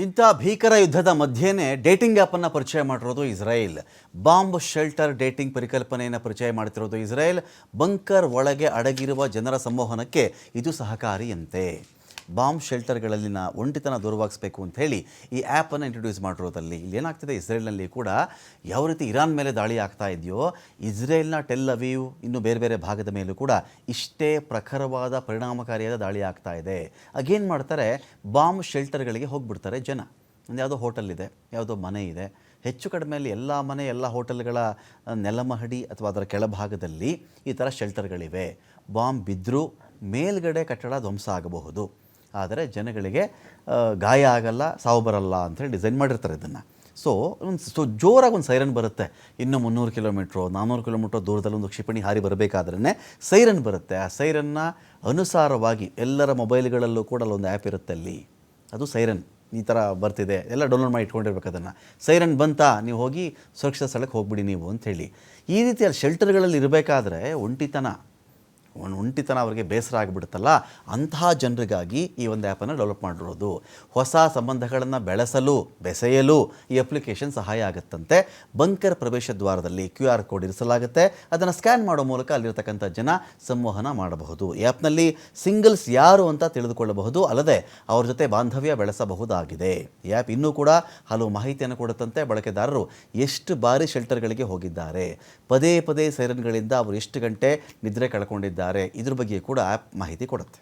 ಇಂಥ ಭೀಕರ ಯುದ್ಧದ ಮಧ್ಯೆನೇ ಡೇಟಿಂಗ್ ಆ್ಯಪನ್ನು ಪರಿಚಯ ಮಾಡಿರೋದು ಇಸ್ರೇಲ್. ಬಾಂಬ್ ಶೆಲ್ಟರ್ ಡೇಟಿಂಗ್ ಪರಿಕಲ್ಪನೆಯನ್ನು ಪರಿಚಯ ಮಾಡ್ತಿರೋದು ಇಸ್ರೇಲ್. ಬಂಕರ್ ಒಳಗೆ ಅಡಗಿರುವ ಜನರ ಸಂವಹನಕ್ಕೆ ಇದು ಸಹಕಾರಿಯಂತೆ. ಬಾಂಬ್ ಶೆಲ್ಟರ್ಗಳಲ್ಲಿನ ಒಂಟಿತನ ದೂರವಾಗಿಸಬೇಕು ಅಂತ ಹೇಳಿ ಈ ಆ್ಯಪನ್ನು ಇಂಟ್ರೊಡ್ಯೂಸ್ ಮಾಡಿರೋದಲ್ಲಿ ಇಲ್ಲಿ ಏನಾಗ್ತಿದೆ, ಇಸ್ರೇಲ್ನಲ್ಲಿ ಕೂಡ ಯಾವ ರೀತಿ ಇರಾನ್ ಮೇಲೆ ದಾಳಿ ಆಗ್ತಾ ಇದೆಯೋ, ಇಸ್ರೇಲ್ನ ಟೆಲ್ ಅವೀವ್ ಇನ್ನು ಬೇರೆ ಬೇರೆ ಭಾಗದ ಮೇಲೂ ಕೂಡ ಇಷ್ಟೇ ಪ್ರಖರವಾದ ಪರಿಣಾಮಕಾರಿಯಾದ ದಾಳಿ ಆಗ್ತಾ ಇದೆ. ಆಗೇನು ಮಾಡ್ತಾರೆ, ಬಾಂಬ್ ಶೆಲ್ಟರ್ಗಳಿಗೆ ಹೋಗಿಬಿಡ್ತಾರೆ ಜನ. ಒಂದು ಯಾವುದೋ ಹೋಟೆಲ್ ಇದೆ, ಯಾವುದೋ ಮನೆ ಇದೆ, ಹೆಚ್ಚು ಕಡಿಮೆಯಲ್ಲಿ ಎಲ್ಲ ಮನೆ ಎಲ್ಲ ಹೋಟೆಲ್ಗಳ ನೆಲಮಹಡಿ ಅಥವಾ ಅದರ ಕೆಳಭಾಗದಲ್ಲಿ ಈ ಥರ ಶೆಲ್ಟರ್ಗಳಿವೆ. ಬಾಂಬ್ ಬಿದ್ದರೂ ಮೇಲ್ಗಡೆ ಕಟ್ಟಡ ಧ್ವಂಸ ಆಗಬಹುದು, ಆದರೆ ಜನಗಳಿಗೆ ಗಾಯ ಆಗಲ್ಲ, ಸಾವು ಬರಲ್ಲ ಅಂಥೇಳಿ ಡಿಸೈನ್ ಮಾಡಿರ್ತಾರೆ ಇದನ್ನು. ಸೊ ಜೋರಾಗಿ ಒಂದು ಸೈರನ್ ಬರುತ್ತೆ. ಇನ್ನು 300 ಕಿಲೋಮೀಟ್ರು 400 ಕಿಲೋಮೀಟ್ರ್ ದೂರದಲ್ಲಿ ಒಂದು ಕ್ಷಿಪಣಿ ಹಾರಿ ಬರಬೇಕಾದ್ರೇ ಸೈರನ್ ಬರುತ್ತೆ. ಆ ಸೈರನ್ನ ಅನುಸಾರವಾಗಿ ಎಲ್ಲರ ಮೊಬೈಲ್ಗಳಲ್ಲೂ ಕೂಡ ಅಲ್ಲೊಂದು ಆ್ಯಪ್ ಇರುತ್ತೆ, ಅಲ್ಲಿ ಅದು ಸೈರನ್ ಈ ಥರ ಬರ್ತಿದೆ, ಎಲ್ಲ ಡೌನ್ಲೋಡ್ ಮಾಡಿ ಇಟ್ಕೊಂಡಿರ್ಬೇಕು. ಅದನ್ನು ಸೈರನ್ ಬಂತಾ ನೀವು ಹೋಗಿ ಸುರಕ್ಷಿತ ಸ್ಥಳಕ್ಕೆ ಹೋಗ್ಬಿಡಿ ನೀವು ಅಂಥೇಳಿ. ಈ ರೀತಿಯ ಶೆಲ್ಟರ್ಗಳಲ್ಲಿ ಇರಬೇಕಾದ್ರೆ ಒಂಟಿತನ ಅವರಿಗೆ ಬೇಸರ ಆಗಿಬಿಡುತ್ತಲ್ಲ, ಅಂತಹ ಜನರಿಗಾಗಿ ಈ ಒಂದು ಆ್ಯಪನ್ನು ಡೆವಲಪ್ ಮಾಡಿರೋದು. ಹೊಸ ಸಂಬಂಧಗಳನ್ನು ಬೆಸೆಯಲು ಈ ಅಪ್ಲಿಕೇಶನ್ ಸಹಾಯ ಆಗುತ್ತಂತೆ. ಬಂಕರ್ ಪ್ರವೇಶ ದ್ವಾರದಲ್ಲಿ QR ಕೋಡ್ ಇರಿಸಲಾಗುತ್ತೆ. ಅದನ್ನು ಸ್ಕ್ಯಾನ್ ಮಾಡೋ ಮೂಲಕ ಅಲ್ಲಿರ್ತಕ್ಕಂಥ ಜನ ಸಂವಹನ ಮಾಡಬಹುದು. ಈ ಆ್ಯಪ್ನಲ್ಲಿ ಸಿಂಗಲ್ಸ್ ಯಾರು ಅಂತ ತಿಳಿದುಕೊಳ್ಳಬಹುದು, ಅಲ್ಲದೆ ಅವ್ರ ಜೊತೆ ಬಾಂಧವ್ಯ ಬೆಳೆಸಬಹುದಾಗಿದೆ. ಈ ಆ್ಯಪ್ ಇನ್ನೂ ಕೂಡ ಹಲವು ಮಾಹಿತಿಯನ್ನು ಕೊಡುತ್ತಂತೆ. ಬಳಕೆದಾರರು ಎಷ್ಟು ಬಾರಿ ಶೆಲ್ಟರ್ಗಳಿಗೆ ಹೋಗಿದ್ದಾರೆ, ಪದೇ ಪದೇ ಸೈರನ್ಗಳಿಂದ ಅವರು ಎಷ್ಟು ಗಂಟೆ ನಿದ್ರೆ ಕಳ್ಕೊಂಡಿದ್ದಾರೆ, ಇದ್ರ ಬಗ್ಗೆ ಕೂಡ ಆ್ಯಪ್ ಮಾಹಿತಿ ಕೊಡುತ್ತೆ.